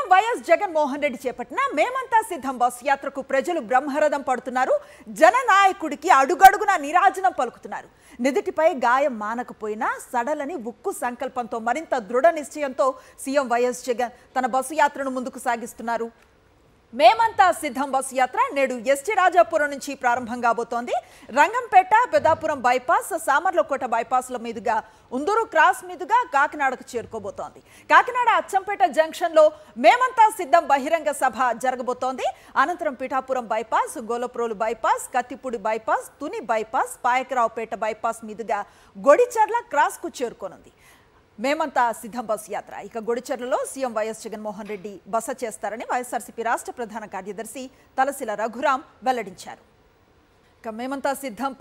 CM YS Jaganmohan Reddy చేపట్టిన మేమంతా సిద్ధం బస్ యాత్రకు ప్రజలు బ్రహ్మరథం పడుతున్నారు. జననాయకుడికి అడుగడుగున నీరాజనం పలుకుతున్నారు. నిదిటిపై గాయం మానకపోయినా సడలని ఉక్కు సంకల్పంతో మరింత దృఢ నిశ్చయంతో సీఎం వైఎస్ జగన్ తన బస్సు యాత్రను ముందుకు సాగిస్తున్నారు. మేమంతా సిద్ధం బస్సు యాత్ర నేడు ఎస్టీ రాజాపురం నుంచి ప్రారంభం కాబోతోంది. రంగంపేట, పెద్దాపురం బైపాస్, సామర్లకోట బైపాస్ల మీదుగా ఉందూరు క్రాస్ మీదుగా కాకినాడకు చేరుకోబోతోంది. కాకినాడ అచ్చంపేట జంక్షన్లో మేమంతా సిద్ధం బహిరంగ సభ జరగబోతోంది. అనంతరం Pithapuram bypass, Gollaprolu bypass, Kathipudi bypass, Tuni bypass, Payakaraopeta bypass మీదుగా గొడిచర్ల క్రాస్కు చేరుకోనుంది. మేమంతా సిద్ధం బస్సు యాత్ర ఇక గొడిచెర్లలో సీఎం వైఎస్ జగన్మోహన్ రెడ్డి బస చేస్తారని వైఎస్ఆర్సీపీ రాష్ట్ర ప్రధాన కార్యదర్శి తలసిల రఘురాం వెల్లడించారు. ఇక మేమంతా సిద్ధం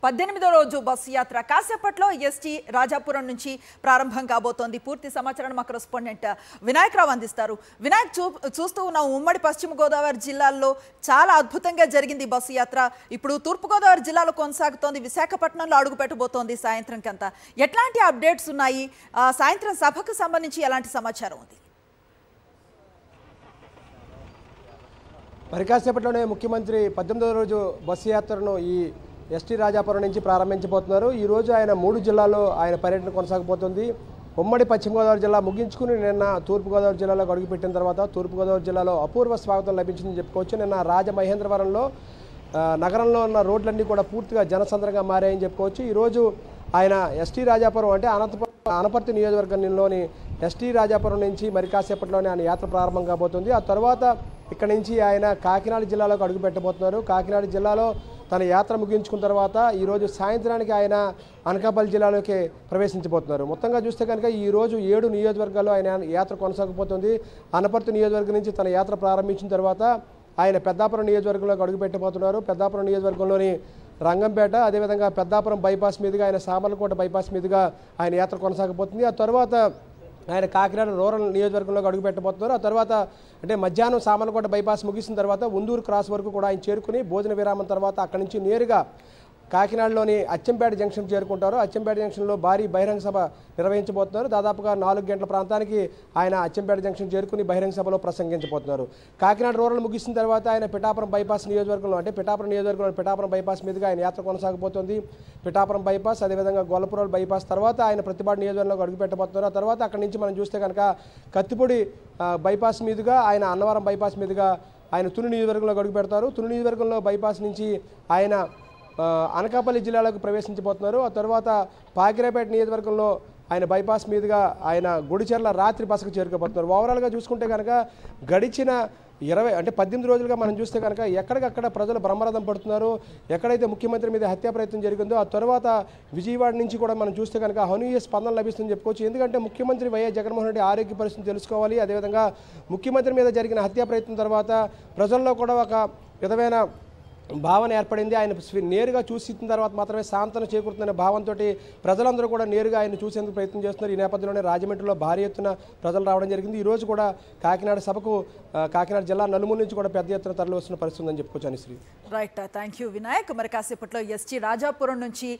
18వ రోజు బస్సు యాత్ర కాసేపట్లో ఎస్టీ రాజాపురం నుంచి ప్రారంభం కాబోతోంది. పూర్తి సమాచారాన్ని మా కరెస్పాండెంట్ వినాయక్ రావు అందిస్తారు. వినాయక్, చూస్తూ ఉన్నాం ఉమ్మడి పశ్చిమ గోదావరి జిల్లాల్లో చాలా అద్భుతంగా జరిగింది బస్సు యాత్ర. ఇప్పుడు తూర్పుగోదావరి జిల్లాలో కొనసాగుతోంది. విశాఖపట్నంలో అడుగు పెట్టబోతోంది సాయంత్రం కంతా. ఎట్లాంటి అప్డేట్స్ ఉన్నాయి? సాయంత్రం సభకు సంబంధించి ఎలాంటి సమాచారం ఉంది? మరి కాసేపట్లోనే ముఖ్యమంత్రి 18వ రోజు బస్సు యాత్రను ఈ ఎస్టీ రాజాపురం నుంచి ప్రారంభించబోతున్నారు. ఈరోజు ఆయన 3 జిల్లాల్లో ఆయన పర్యటన కొనసాగబోతుంది. ఉమ్మడి పశ్చిమ గోదావరి జిల్లా ముగించుకుని నిన్న తూర్పుగోదావరి జిల్లాలో అడుగుపెట్టిన తర్వాత తూర్పుగోదావరి జిల్లాలో అపూర్వ స్వాగతం లభించిందని చెప్పుకోవచ్చు. నిన్న రాజమహేంద్రవరంలో నగరంలో ఉన్న రోడ్లన్నీ కూడా పూర్తిగా జనసంద్రంగా మారాయని చెప్పుకోవచ్చు. ఈరోజు ఆయన ఎస్టీ రాజాపురం అంటే అనపర్తి నియోజకవర్గంలోని ఎస్టీ రాజాపురం నుంచి మరి కాసేపట్లోనే ఆయన యాత్ర ప్రారంభం కాబోతుంది. ఆ తర్వాత ఇక్కడ నుంచి ఆయన కాకినాడ జిల్లాలోకి అడుగు పెట్టబోతున్నారు. కాకినాడ జిల్లాలో తన యాత్ర ముగించుకున్న తర్వాత ఈరోజు సాయంత్రానికి ఆయన అనకాపల్లి జిల్లాలోకి ప్రవేశించబోతున్నారు. మొత్తంగా చూస్తే కనుక ఈరోజు 7 నియోజకవర్గాల్లో ఆయన యాత్ర కొనసాగబోతుంది. అనపర్తి నియోజకవర్గం నుంచి తన యాత్ర ప్రారంభించిన తర్వాత ఆయన పెద్దాపురం నియోజకవర్గంలోకి అడుగు పెట్టబోతున్నారు. పెద్దాపురం నియోజకవర్గంలోని రంగంపేట, అదేవిధంగా పెద్దాపురం బైపాస్ మీదుగా ఆయన సామర్లకోట బైపాస్ మీదుగా ఆయన యాత్ర కొనసాగబోతుంది. ఆ తర్వాత ఆయన కాకినాడ రూరల్ నియోజకవర్గంలోకి అడుగు పెట్టబోతున్నారు. ఆ తర్వాత అంటే మధ్యాహ్నం సామర్లకోట బైపాస్ ముగిసిన తర్వాత ఉందూరు క్రాస్ వరకు కూడా ఆయన చేరుకుని భోజన విరామం తర్వాత అక్కడి నుంచి నేరుగా కాకినాడలోని అచ్చంపేట జంక్షన్ చేరుకుంటారు. అచ్చంపేట జంక్షన్లో భారీ బహిరంగ సభ నిర్వహించబోతున్నారు. దాదాపుగా 4 గంటల ప్రాంతానికి ఆయన అచ్చంపేట జంక్షన్ చేరుకుని బహిరంగ సభలో ప్రసంగించబోతున్నారు. కాకినాడ రూరల్ ముగిసిన తర్వాత ఆయన పిఠాపురం బైపాస్ నియోజకవర్గంలో అంటే పిఠాపురం నియోజకవర్గంలో పిఠాపురం బైపాస్ మీదుగా ఆయన యాత్ర కొనసాగబోతోంది. పిఠాపురం బైపాస్, అదేవిధంగా గొల్లపురం బైపాస్ తర్వాత ఆయన ప్రతిపాడు నియోజకవర్గంలోకి అడుగుపెట్టబోతున్నారు. ఆ తర్వాత అక్కడి నుంచి మనం చూస్తే కనుక కత్తిపూడి బైపాస్ మీదుగా ఆయన అన్నవరం బైపాస్ మీదుగా ఆయన తుని నియోజకవర్గంలోకి అడుగు పెడతారు. తుని నియోజకవర్గంలో బైపాస్ నుంచి ఆయన అనకాపల్లి జిల్లాలోకి ప్రవేశించబోతున్నారు. ఆ తర్వాత పాకిరేపేట నియోజకవర్గంలో ఆయన బైపాస్ మీదుగా ఆయన గుడిచెర్ల రాత్రి బసకు చేరుకోబోతున్నారు. ఓవరాల్గా చూసుకుంటే కనుక గడిచిన 18 రోజులుగా మనం చూస్తే కనుక ఎక్కడికక్కడ ప్రజలు బ్రహ్మరథం పడుతున్నారు. ఎక్కడైతే ముఖ్యమంత్రి మీద హత్యా ప్రయత్నం జరిగిందో ఆ తర్వాత విజయవాడ నుంచి కూడా మనం చూస్తే కనుక అనూహ్య స్పందన లభిస్తుందని చెప్పుకోవచ్చు. ఎందుకంటే ముఖ్యమంత్రి వైఎస్ జగన్మోహన్ రెడ్డి ఆరోగ్య పరిస్థితిని తెలుసుకోవాలి. అదేవిధంగా ముఖ్యమంత్రి మీద జరిగిన హత్యా ప్రయత్నం తర్వాత ప్రజల్లో కూడా ఒక విధమైన భావన ఏర్పడింది. ఆయన నేరుగా చూసిన తర్వాత మాత్రమే సాంతన చేకూరుతున్న భావంతో ప్రజలందరూ కూడా నేరుగా ఆయన చూసేందుకు ప్రయత్నం చేస్తున్నారు. ఈ నేపథ్యంలోనే రాజమండ్రిలో భారీ ఎత్తున ప్రజలు రావడం జరిగింది. ఈరోజు కూడా కాకినాడ సభకు కాకినాడ జిల్లా నలుమూల నుంచి కూడా పెద్ద ఎత్తున తరలి వస్తున్న పరిస్థితి ఉందని చెప్పుకోవచ్చు. Anusri, right, thank you Vinayak. మరి కాసేపట్లో ఎస్టీ రాజాపురం నుంచి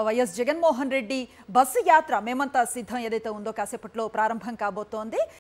వైఎస్ జగన్మోహన్ రెడ్డి బస్సు యాత్ర మేమంతా సిద్ధం ఏదైతే ఉందో కాసేపట్లో ప్రారంభం కాబోతోంది.